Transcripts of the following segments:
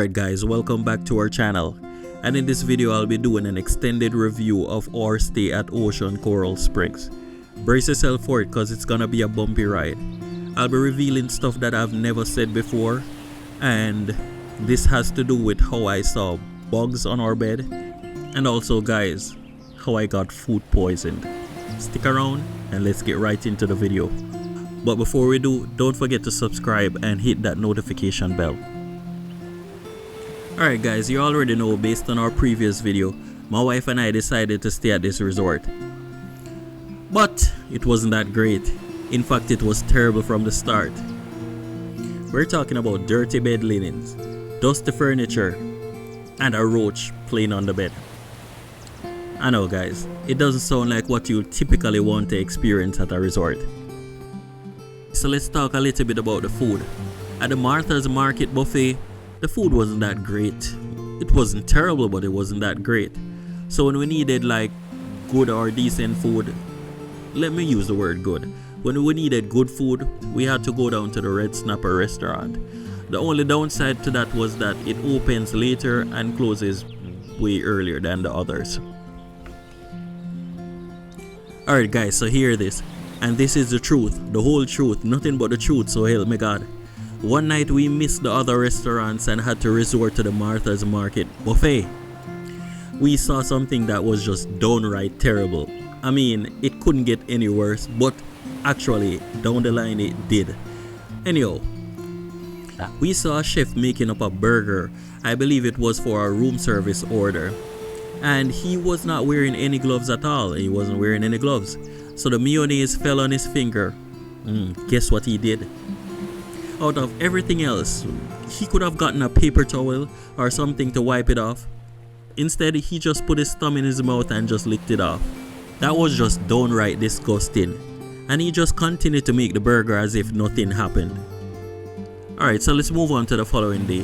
Alright guys, welcome back to our channel, and in this video I'll be doing an extended review of our stay at Ocean Coral Springs. Brace yourself for it cause it's gonna be a bumpy ride. I'll be revealing stuff that I've never said before, and this has to do with how I saw bugs on our bed, and also guys, how I got food poisoned. Stick around and let's get right into the video. But before we do, don't forget to subscribe and hit that notification bell. Alright guys, you already know based on our previous video, my wife and I decided to stay at this resort. But it wasn't that great. In fact, it was terrible from the start. We're talking about dirty bed linens, dusty furniture, and a roach playing on the bed. I know guys, it doesn't sound like what you typically want to experience at a resort. So let's talk a little bit about the food. At the Martha's Market buffet, the food wasn't that great. It wasn't terrible, but it wasn't that great. So when we needed like good or decent food, let me use the word good. When we needed good food, we had to go down to the Red Snapper restaurant. The only downside to that was that it opens later and closes way earlier than the others. Alright guys, so hear this. And this is the truth, the whole truth, nothing but the truth, so help me God. One night we missed the other restaurants and had to resort to the Martha's Market buffet. We saw something that was just downright terrible. I mean, it couldn't get any worse, but actually down the line it did. Anyhow, we saw a chef making up a burger. I believe it was for our room service order. And he was not wearing any gloves at all. He wasn't wearing any gloves. So the mayonnaise fell on his finger. Guess what he did? Out of everything else, he could have gotten a paper towel or something to wipe it off. Instead, he just put his thumb in his mouth and just licked it off. That was just downright disgusting. And he just continued to make the burger as if nothing happened. Alright, so let's move on to the following day.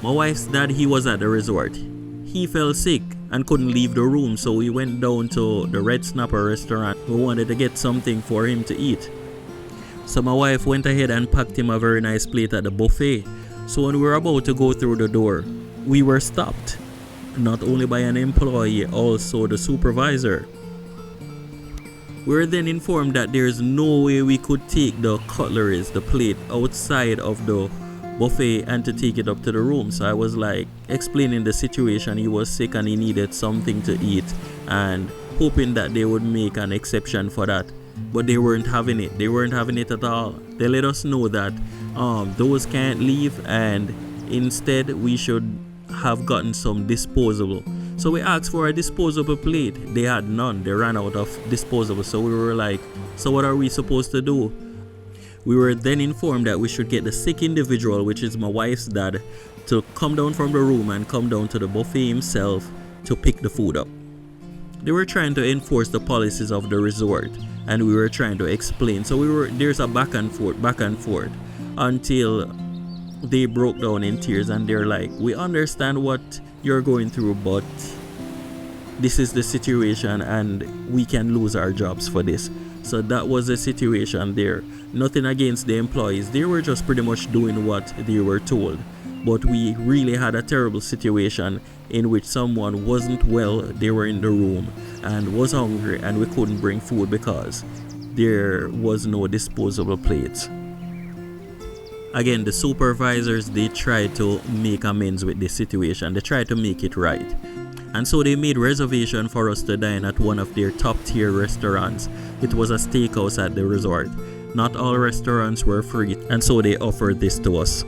My wife's dad, he was at the resort. He fell sick and couldn't leave the room, so we went down to the Red Snapper restaurant. We wanted to get something for him to eat. So my wife went ahead and packed him a very nice plate at the buffet. So when we were about to go through the door, we were stopped. Not only by an employee, also the supervisor. We were then informed that there's no way we could take the cutleries, the plate, outside of the buffet and to take it up to the room. So I was like explaining the situation. He was sick and he needed something to eat, and hoping that they would make an exception for that. But they weren't having it. They weren't having it at all. They let us know that those can't leave, and instead we should have gotten some disposable. So we asked for a disposable plate. They had none. They ran out of disposable. So we were like, so what are we supposed to do? We were then informed that we should get the sick individual, which is my wife's dad, to come down from the room and come down to the buffet himself to pick the food up. They were trying to enforce the policies of the resort, and we were trying to explain. So there's a back and forth until they broke down in tears, and they're like, we understand what you're going through, but this is the situation and we can lose our jobs for this. So that was the situation there. Nothing against the employees. They were just pretty much doing what they were told. But we really had a terrible situation in which someone wasn't well, they were in the room and was hungry, and we couldn't bring food because there was no disposable plates. Again, the supervisors, they tried to make amends with this situation. They tried to make it right. And so they made reservation for us to dine at one of their top tier restaurants. It was a steakhouse at the resort. Not all restaurants were free, and so they offered this to us.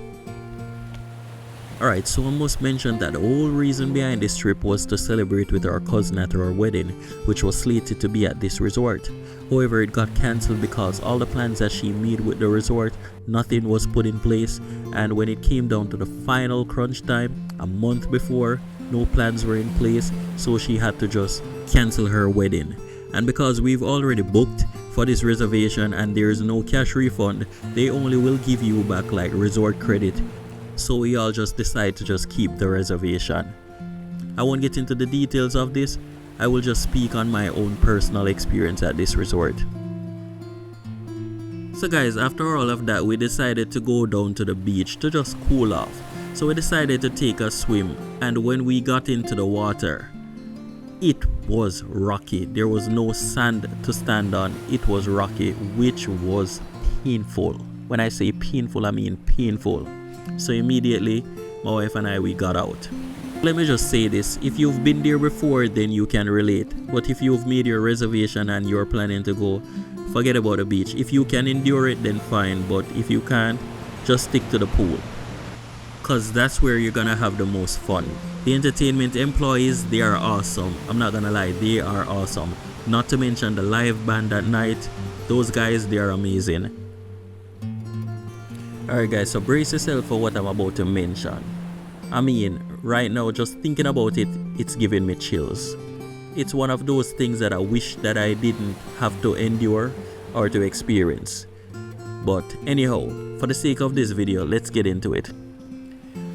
Alright, so I must mention that the whole reason behind this trip was to celebrate with our cousin at our wedding, which was slated to be at this resort. However, it got cancelled because all the plans that she made with the resort, nothing was put in place, and when it came down to the final crunch time, a month before, no plans were in place, so she had to just cancel her wedding. And because we've already booked for this reservation and there's no cash refund, they only will give you back like resort credit. So we all just decide to just keep the reservation. I won't get into the details of this. I will just speak on my own personal experience at this resort. So guys, after all of that, we decided to go down to the beach to just cool off. So we decided to take a swim, and when we got into the water, it was rocky. There was no sand to stand on. It was rocky, which was painful. When I say painful, I mean painful. So immediately, my wife and I, we got out. Let me just say this, if you've been there before, then you can relate. But if you've made your reservation and you're planning to go, forget about the beach. If you can endure it, then fine. But if you can't, just stick to the pool, because that's where you're gonna have the most fun. The entertainment employees, they are awesome. I'm not gonna lie, they are awesome. Not to mention the live band at night. Those guys, they are amazing. Alright guys, so brace yourself for what I'm about to mention. I mean, right now, just thinking about it, it's giving me chills. It's one of those things that I wish that I didn't have to endure or to experience. But anyhow, for the sake of this video, let's get into it.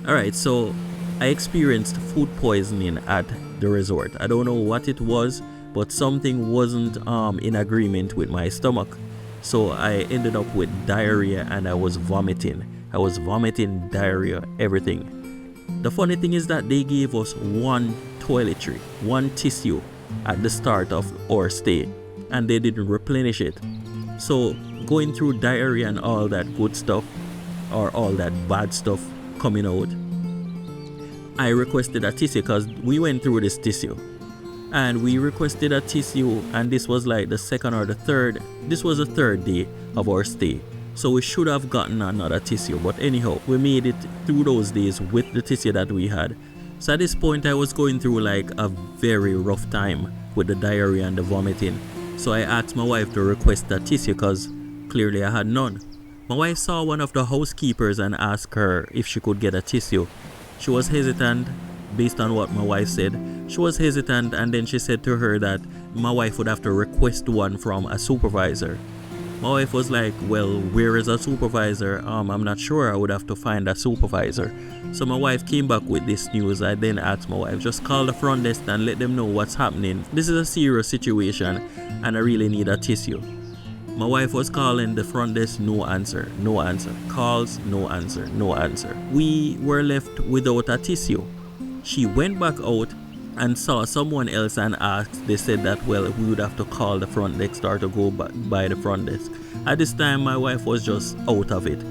Alright, so I experienced food poisoning at the resort. I don't know what it was, but something wasn't in agreement with my stomach. So I ended up with diarrhea and I was vomiting. Diarrhea, everything. The funny thing is that they gave us one toiletry, one tissue at the start of our stay, and they didn't replenish it. So going through diarrhea and all that good stuff, or all that bad stuff coming out, I requested a tissue because we went through this tissue. And we requested a tissue, and this was like the second or the third. This was the third day of our stay. So we should have gotten another tissue. But anyhow, we made it through those days with the tissue that we had. So at this point, I was going through like a very rough time with the diarrhea and the vomiting. So I asked my wife to request a tissue because clearly I had none. My wife saw one of the housekeepers and asked her if she could get a tissue. She was hesitant. Based on what my wife said, she was hesitant, and then she said to her that my wife would have to request one from a supervisor. My wife was like, well, where is a supervisor? I'm not sure. I would have to find a supervisor. So my wife came back with this news. I then asked my wife, just call the front desk and let them know what's happening. This is a serious situation and I really need a tissue. My wife was calling the front desk, no answer. Calls, no answer. We were left without a tissue. She went back out and saw someone else and asked. They said that, well, we would have to call the front desk or to go by the front desk. At this time, my wife was just out of it.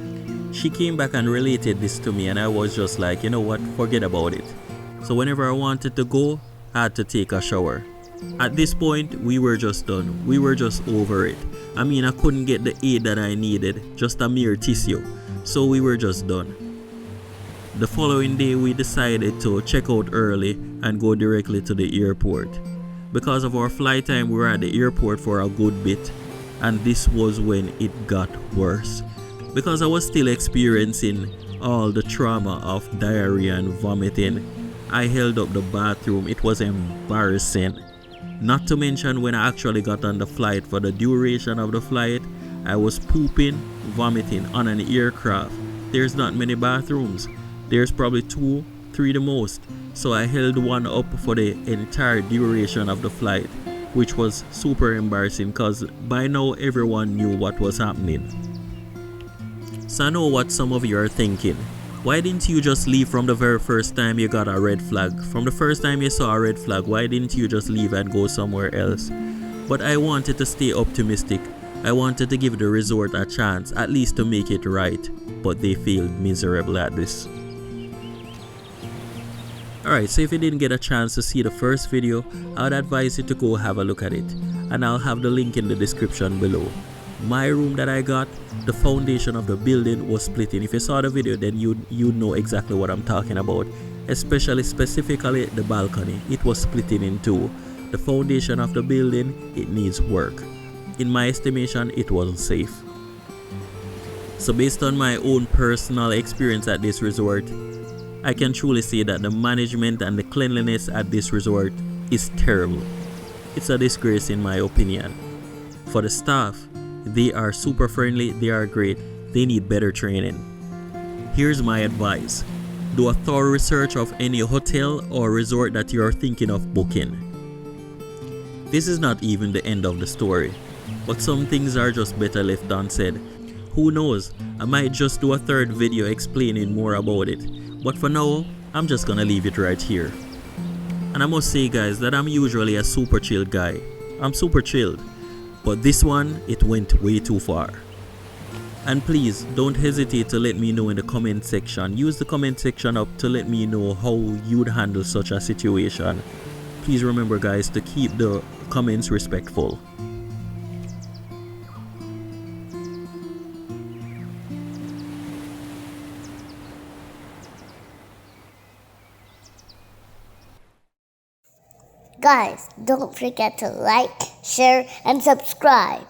She came back and related this to me, and I was just like, you know what, forget about it. So whenever I wanted to go, I had to take a shower. At this point, we were just done. We were just over it. I mean, I couldn't get the aid that I needed, just a mere tissue. So we were just done. The following day, we decided to check out early and go directly to the airport. Because of our flight time, we were at the airport for a good bit, and this was when it got worse. Because I was still experiencing all the trauma of diarrhea and vomiting, I held up the bathroom. It was embarrassing. Not to mention when I actually got on the flight, for the duration of the flight, I was pooping, vomiting on an aircraft. There's not many bathrooms. There's probably 2, 3 the most. So I held one up for the entire duration of the flight, which was super embarrassing because by now everyone knew what was happening. So I know what some of you are thinking. Why didn't you just leave from the very first time you got a red flag? From the first time you saw a red flag, why didn't you just leave and go somewhere else? But I wanted to stay optimistic. I wanted to give the resort a chance, at least to make it right. But they failed miserably at this. Alright, so if you didn't get a chance to see the first video, I would advise you to go have a look at it. And I'll have the link in the description below. My room that I got, the foundation of the building was splitting. If you saw the video, then you know exactly what I'm talking about. Specifically the balcony. It was splitting in two. The foundation of the building, it needs work. In my estimation, it wasn't safe. So based on my own personal experience at this resort, I can truly say that the management and the cleanliness at this resort is terrible. It's a disgrace in my opinion. For the staff, they are super friendly, they are great, they need better training. Here's my advice. Do a thorough research of any hotel or resort that you are thinking of booking. This is not even the end of the story, but some things are just better left unsaid. Who knows, I might just do a third video explaining more about it. But for now, I'm just gonna leave it right here. And I must say guys that I'm usually a super chilled guy. I'm super chilled. But this one, it went way too far. And please don't hesitate to let me know in the comment section. Use the comment section up to let me know how you'd handle such a situation. Please remember guys to keep the comments respectful. Guys, don't forget to like, share, and subscribe.